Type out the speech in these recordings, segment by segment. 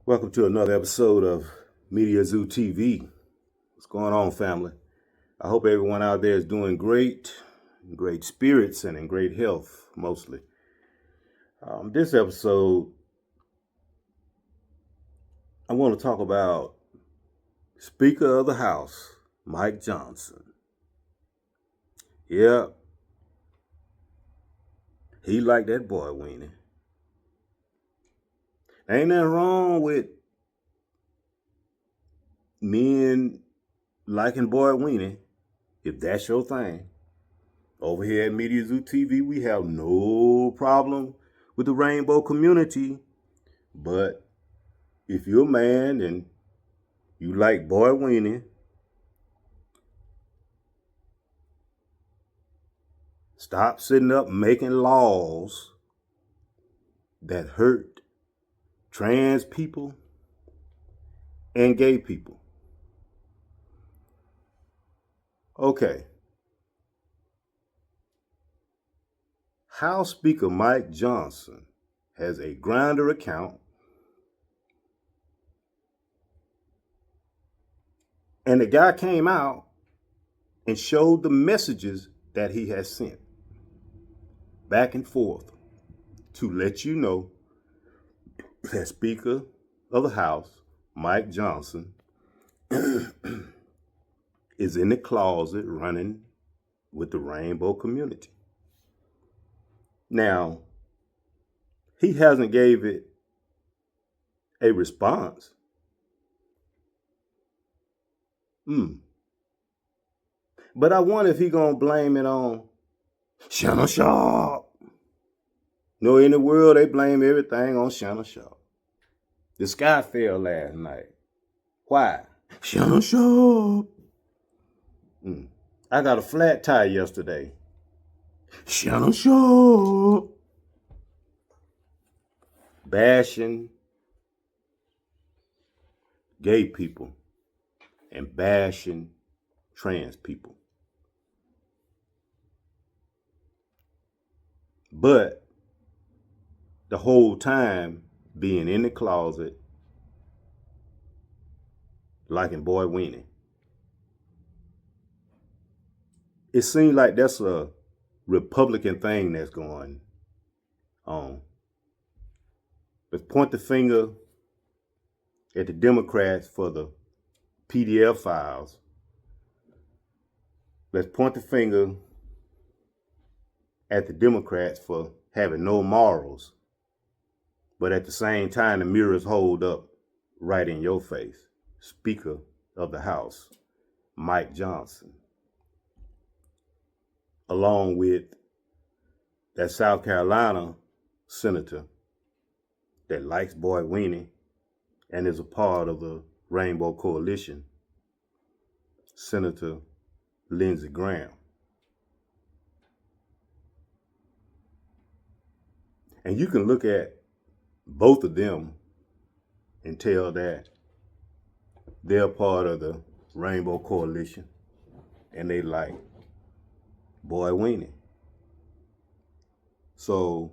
Welcome to another episode of Mediazewtv. What's going on, family? I hope everyone out there is doing great, in great spirits, and in great health, mostly. This episode, I want to talk about Speaker of the House, Mike Johnson. Yeah, he liked that boy weenie. Ain't nothing wrong with men liking boy weenie, if that's your thing. Over here at Mediazewtv, we have no problem with the rainbow community. But if you're a man and you like boy weenie, stop sitting up making laws that hurt trans people and gay people. Okay. House Speaker Mike Johnson has a Grindr account, and the guy came out and showed the messages that he has sent back and forth to let you know that Speaker of the House, Mike Johnson, is in the closet running with the rainbow community. Now, he hasn't gave it a response. But I wonder if he gonna blame it on Shannon Sharpe. No, in the world, they blame everything on Shannon Sharpe. The sky fell last night. Why? Shannon Sharpe. I got a flat tire yesterday. Shannon Sharpe. Bashing gay people and bashing trans people. But the whole time being in the closet liking boy weenie. It seems like that's a Republican thing that's going on. Let's point the finger at the Democrats for the PDF files. Let's point the finger at the Democrats for having no morals. But at the same time, the mirrors hold up right in your face. Speaker of the House, Mike Johnson. Along with that South Carolina senator that likes boy weenie and is a part of the Rainbow Coalition, Senator Lindsey Graham. And you can look at both of them and tell that they're part of the Rainbow Coalition and they like boy weenie. So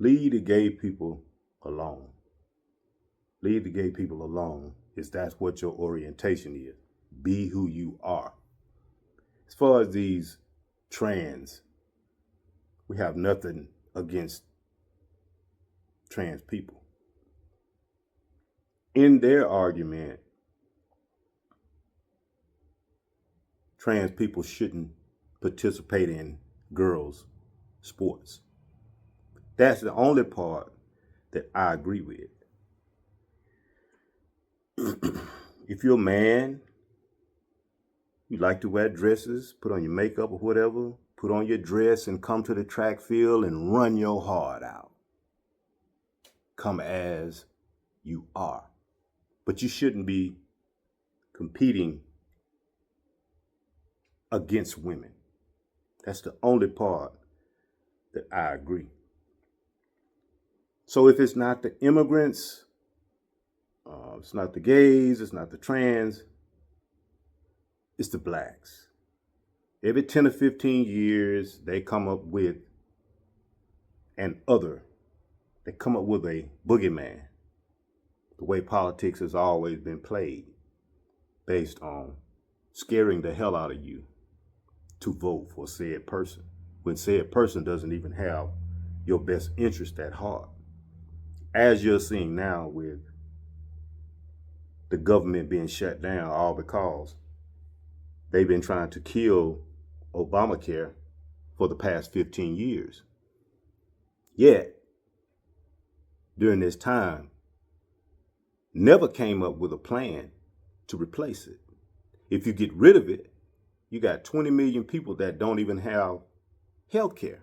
leave the gay people alone. Leave the gay people alone if that's what your orientation is. Be who you are. As far as these trans, we have nothing against trans people. In their argument, trans people shouldn't participate in girls' sports. That's the only part that I agree with. If you're a man, you like to wear dresses, put on your makeup or whatever, put on your dress and come to the track field and run your heart out. Come as you are. But you shouldn't be competing against women. That's the only part that I agree. So if it's not the immigrants, it's not the gays, it's not the trans, it's the blacks. Every 10 or 15 years, they come up with an other. They come up with a boogeyman. the way politics has always been played, based on scaring the hell out of you to vote for said person, when said person doesn't even have your best interest at heart. As you're seeing now with the government being shut down, all because they've been trying to kill Obamacare for the past 15 years. Yet, during this time, never came up with a plan to replace it. If you get rid of it, you got 20 million people that don't even have health care.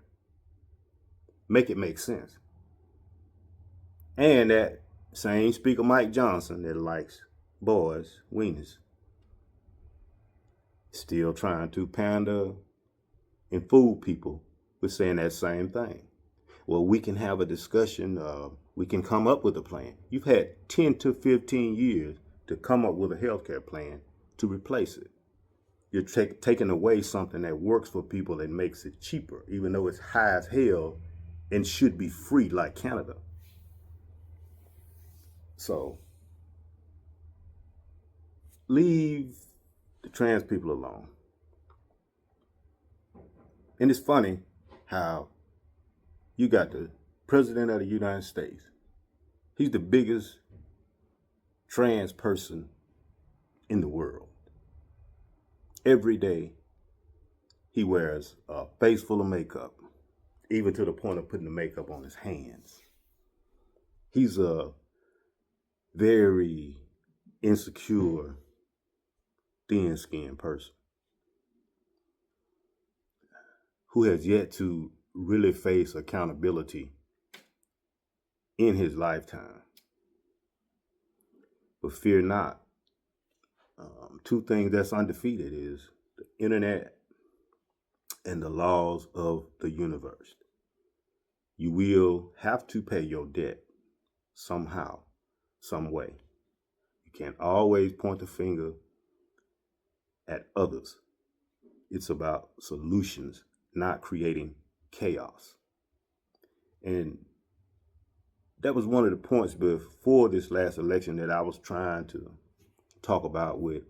Make it make sense. And that same Speaker Mike Johnson that likes boys, wieners, still trying to pander and fool people with saying that same thing. Well, we can have a discussion. We can come up with a plan. You've had 10 to 15 years to come up with a healthcare plan to replace it. You're taking away something that works for people and makes it cheaper, even though it's high as hell and should be free like Canada. So leave the trans people alone. And it's funny how you got the President of the United States. He's the biggest trans person in the world. Every day, he wears a face full of makeup, even to the point of putting the makeup on his hands. He's a very insecure, thin-skinned person who has yet to really face accountability in his lifetime. But fear not. Two things that's undefeated is the internet and the laws of the universe. You will have to pay your debt somehow, some way. You can't always point the finger at others. It's about solutions, not creating chaos. And that was one of the points before this last election that I was trying to talk about with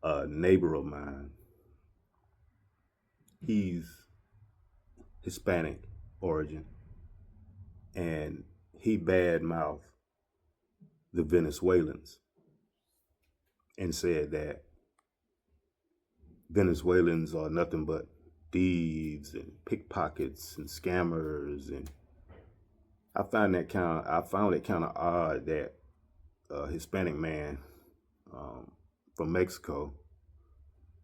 a neighbor of mine. He's Hispanic origin, and he badmouthed the Venezuelans and said that Venezuelans are nothing but thieves and pickpockets and scammers. And I found it kind of odd that a Hispanic man from Mexico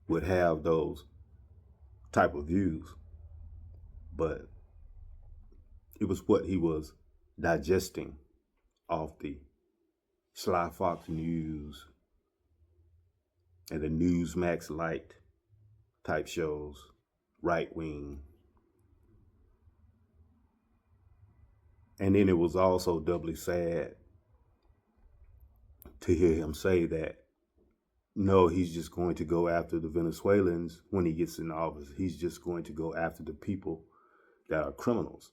would have those type of views, but it was what he was digesting off the Sly Fox News and the Newsmax Light type shows, right wing. And then it was also doubly sad to hear him say that, no, he's just going to go after the Venezuelans when he gets in office. He's just going to go after the people that are criminals.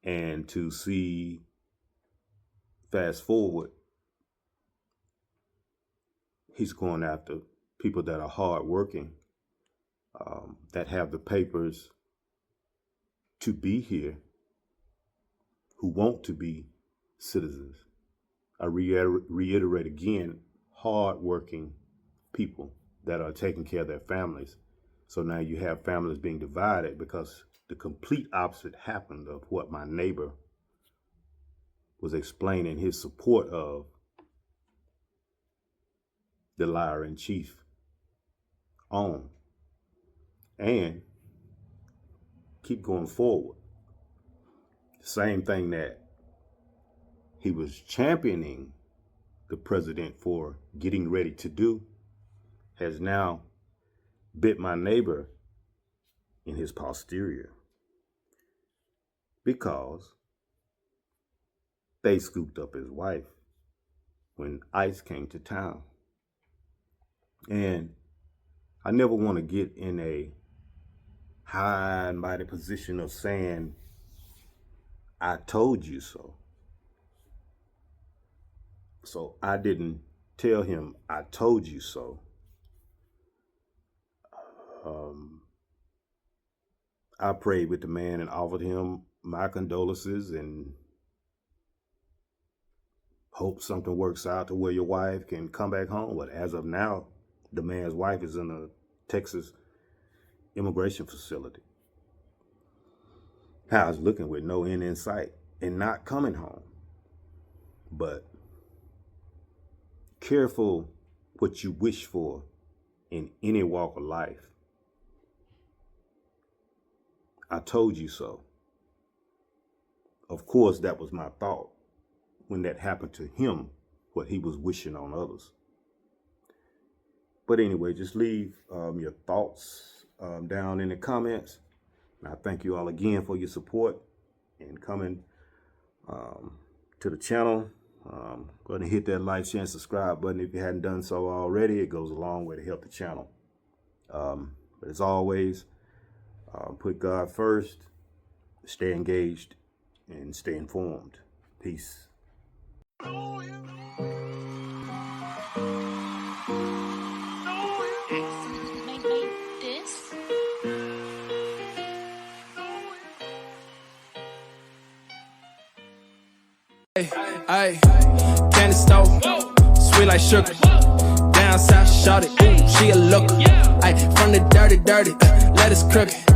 And to see, fast forward, he's going after people that are hardworking, that have the papers to be here, who want to be citizens. I reiterate again, hardworking people that are taking care of their families. So now you have families being divided because the complete opposite happened of what my neighbor was explaining his support of the liar in chief on. And keep going forward. Same thing that he was championing the president for getting ready to do has now bit my neighbor in his posterior, because they scooped up his wife when ICE came to town. And I never want to get in a high and mighty position of saying, I told you so. So I didn't tell him, I told you so. I prayed with the man and offered him my condolences and hope something works out to where your wife can come back home. But as of now, the man's wife is in a Texas immigration facility. How's looking with no end in sight and not coming home. But careful what you wish for in any walk of life. I told you so. Of course, that was my thought when that happened to him, what he was wishing on others. But anyway, just leave your thoughts down in the comments. And I thank you all again for your support and coming to the channel. Go ahead and hit that like, share, and subscribe button if you hadn't done so already. It goes a long way to help the channel. But as always, put God first, stay engaged, and stay informed. Peace. Ay, candy stove, sweet like sugar. Down south, shawty, she a looker. Ay, from the dirty, let us crooked.